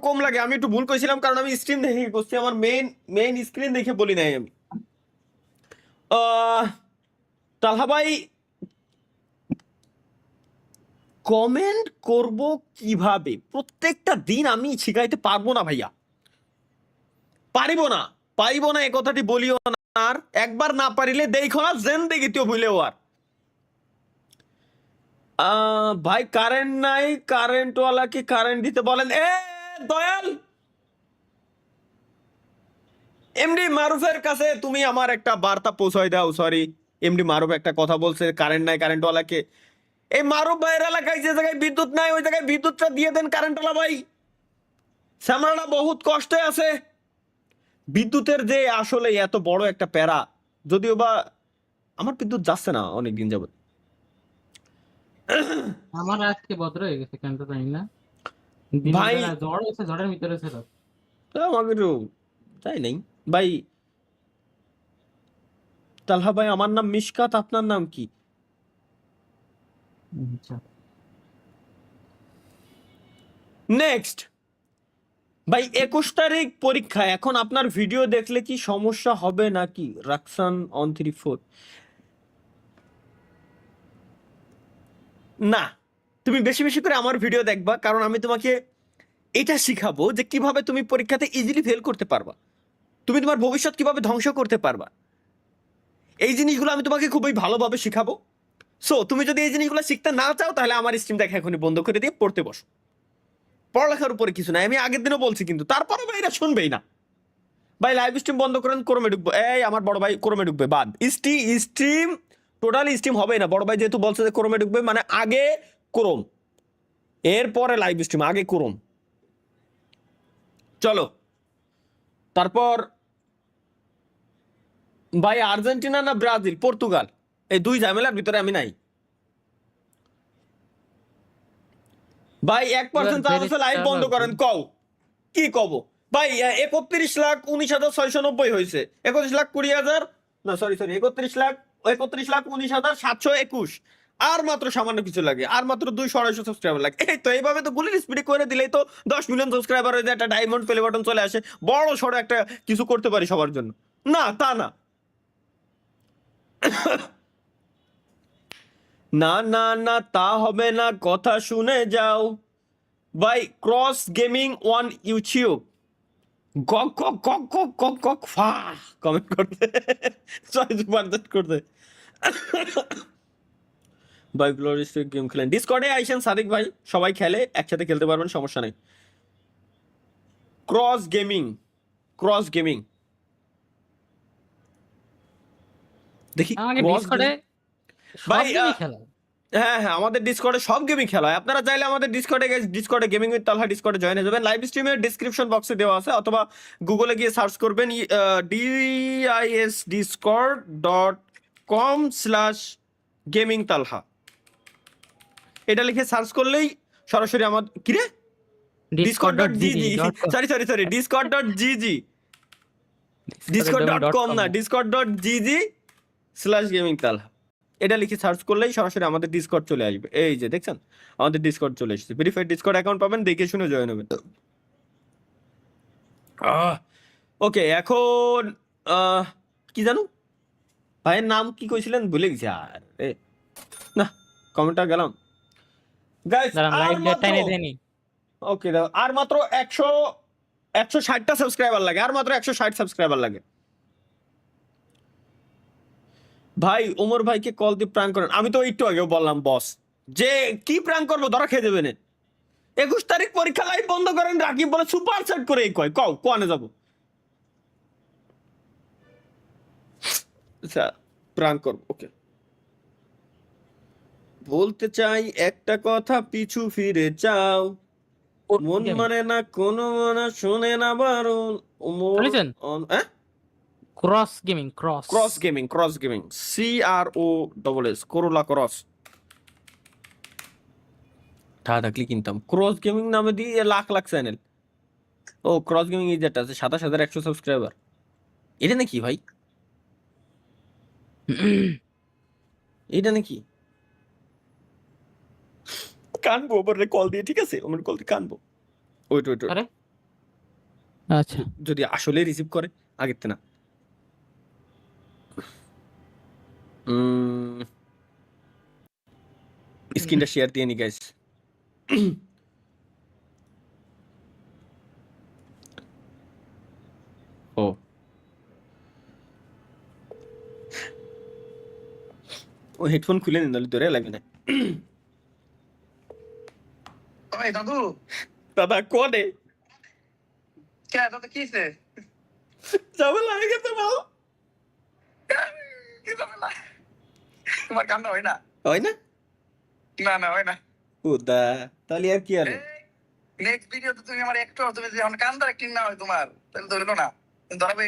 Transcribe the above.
কম লাগে, আমি একটু ভুল করেছিলাম কারণ আমি স্ট্রিম দেখে করছি, আমার মেইন স্ক্রিন দেখে বলি নাই আমি। তালহা ভাই, কমেন্ট করব কিভাবে? প্রত্যেকটা দিন আমি শিখাইতে পারবো না ভাইয়া, পারিব না এ কথাটি বলিও না। আর একবার না পারিলে দেখো না জিন্দেগিতেও ভুলেও আর। ভাই কারেন্ট নাই, কারেন্টওয়ালাকে কারেন্ট দিতে বলেন। এ দয়াল, এমডি মারুফের কাছে তুমি আমার একটা বার্তা পৌঁছাই দাও। সরি, এমডি মারুফ একটা কথা বলছে, কারেন্ট নাই কারেন্টওয়ালাকে। এই মারুফ ভাইয়ের এলাকায় যে জায়গায় বিদ্যুৎ নাই ওই জায়গায় বিদ্যুৎটা দিয়ে দেন কারেন্টওয়ালা ভাই। শ্যামলাটা বহুত কষ্টে আছে। বিদ্যুতের যে আসলে এত বড় একটা প্যারা, যদিও বা আমার বিদ্যুৎ যাচ্ছে না অনেকদিন যাবত। আমার আজকে ভদ্র হয়ে গেছে কেন তো জানি না। ভাই জ্বর হয়েছে, জ্বরের ভিতরে ছিল। আমাকে একটু তাই নেই ভাই। তালহা ভাই, আমার নাম মিশকাত, আপনার নাম কি? আচ্ছা, নেক্সট ভাই, 21 তারিখ পরীক্ষা। এখন আপনার ভিডিও দেখলে কি সমস্যা হবে নাকি? রাকসান অন 34। না, তুমি বেশি বেশি করে আমার ভিডিও দেখবা, কারণ আমি তোমাকে এটা শিখাবো যে কিভাবে তুমি পরীক্ষাতে ইজিলি ফেল করতে পারবা, তুমি তোমার ভবিষ্যৎ কিভাবে ধ্বংস করতে পারবা। এই জিনিসগুলো আমি তোমাকে খুবই ভালোভাবে শিখাবো। সো তুমি যদি এই জিনিসগুলো শিখতে না চাও তাহলে আমার স্ট্রিম দেখা এখনই বন্ধ করে দিয়ে পড়তে বসো। পড়ালেখার উপরে কিছু নাই, আমি আগের দিনও বলছি, কিন্তু তারপরে ভাই এরা শুনবেই না। ভাই লাইভ স্ট্রিম বন্ধ করেন, ক্রমে ঢুকবো। এই আমার বড় ভাই ক্রমে ঢুকবে, বাদ স্ট্রিম, টোটালি স্ট্রিম হবে না। বড় ভাই যেহেতু বলছে যে ক্রমে ঢুকবে, মানে আগে ক্রোম, এরপরে লাইভ স্ট্রিম, আগে ক্রোম। চলো তারপর ভাই, আর্জেন্টিনা না ব্রাজিল, পর্তুগাল, এই দুই ঝামেলার ভিতরে আমি নাই ভাই। 1% চান্স আছে, লাইভ বন্ধ করেন। কও কি কব ভাই? 31,19,690 হয়েছে, 21,20,000, না সরি 31,19,21,721। আর মাত্র সামান্য কিছু লাগে, আর মাত্র 200-250 সাবস্ক্রাইবার লাগে। এই তো এইভাবে তো গুলির স্পিডে করে দিলেই তো 10 মিলিয়ন সাবস্ক্রাইবার হয়ে যায়, একটা ডায়মন্ড প্লে বাটন চলে আসে, বড় সড়ো একটা কিছু করতে পারি সবার জন্য। না তা না, না না না, তা হবে না, কথা শুনে যাও ভাই। ক্রস গেমিং ওয়ান ইউটিউব, গক গক গক গক গক গক ফা, কমেন্ট করতে, সরি সুপারচ্যাট করতে। ভাই গ্লোরিয়াস গেম খেলেন, ডিসকর্ডে আইসেন সাদিক ভাই, সবাই খেলে, একসাথে খেলতে পারবেন, সমস্যা নেই। ক্রস গেমিং, ক্রস গেমিং, দেখি আমাকে ক্রস ডিসকর্ডে ভাই। সব গেমই খেলা। হ্যাঁ হ্যাঁ, আমাদের ডিসকর্ডে সব গেমই খেলা হয়। আপনারা চাইলে আমাদের ডিসকর্ডে গেমিং উইথ তালহা ডিসকর্ডে জয়েন হয়ে যাবেন। লাইভ স্ট্রিমের ডিসক্রিপশন বক্সে দেওয়া আছে, অথবা গুগলে গিয়ে সার্চ করবেন discord.com/গেমিং তালহা, এটা লিখে সার্চ করলেই সরাসরি আমার কিরে discord.gg, discord.gg.com sorry discord.gg, discord.com না, discord.gg/গেমিং তালহা, এটা লিখে সার্চ করলেই সরাসরি আমাদের ডিসকর্ড চলে আসবে। এই যে দেখছেন, আমাদের ডিসকর্ড চলে এসেছে, ভেরিফাইড ডিসকর্ড অ্যাকাউন্ট পাবেন, দেখে শুনে জয়েন হবেন। ওকে, এখন কি জানো ভাইয়ের নাম কি কইছিলেন, ভুলে গেছি আর না, কমেন্টটা গেলাম গাইস। দাঁড়ান, লাইভ ডেটটা এনে দেনি। ওকে, আর মাত্র 160টা সাবস্ক্রাইবার লাগে, আর মাত্র 160 সাবস্ক্রাইবার লাগে ভাই। ওমর ভাইকে কল দিয়ে প্র্যাঙ্ক করেন, আমি তো একটু আগেও বললাম বস, যে কি প্র্যাঙ্ক করবো, ধরা খেয়ে দেবে না। 21 তারিখ পরীক্ষা, লাইভ বন্ধ করেন, রাকিব বলে সুপার সেট করে এই কয় কোয়ানে যাবো। আচ্ছা প্র্যাঙ্ক করবো, ওকে। বলতে চাই একটা কথা, পিছু ফিরে চাও, মন মানে না কোনো মানা, শোনে না বারণ, ওমর শুনেছেন? হ্যাঁ, cross gaming, cross cross gaming CROSS, করোলা ক্রস, টাকা থাকলে কিনতাম। ক্রস গেমিং নামে দিয়ে লাখ লাখ চ্যানেল। ও ক্রস গেমিং এই যেটা আছে 27,100 সাবস্ক্রাইবার, এটা নাকি ভাই? এটা নাকি? কানবো ওপরে কল দিয়ে, ঠিক আছে, ওমর কল দিয়ে কানবো। ওয়েট আরে আচ্ছা যদি আসলে রিসিভ করে আগের না। স্ক্রিনটা শেয়ার দিয়ে নি গাইস। ও ও হেডফোন খুলে নিন, নাহলে ধরে লাগবে না। ওই দাদু দাদা কোনে কে দাদু কিছে ঝামেলা হয়ে গেছে বাল। কি ঝামেলা? তোমার কান্না হয় না? হয় না? না না হয় না। দা তাহলে আর কি হলো? নেক্সট ভিডিওতে তুমি আমার একটু তুমি যখন কান্দার অ্যাক্টিং না হয় তোমার তাহলে ধরলো না, ধরাবে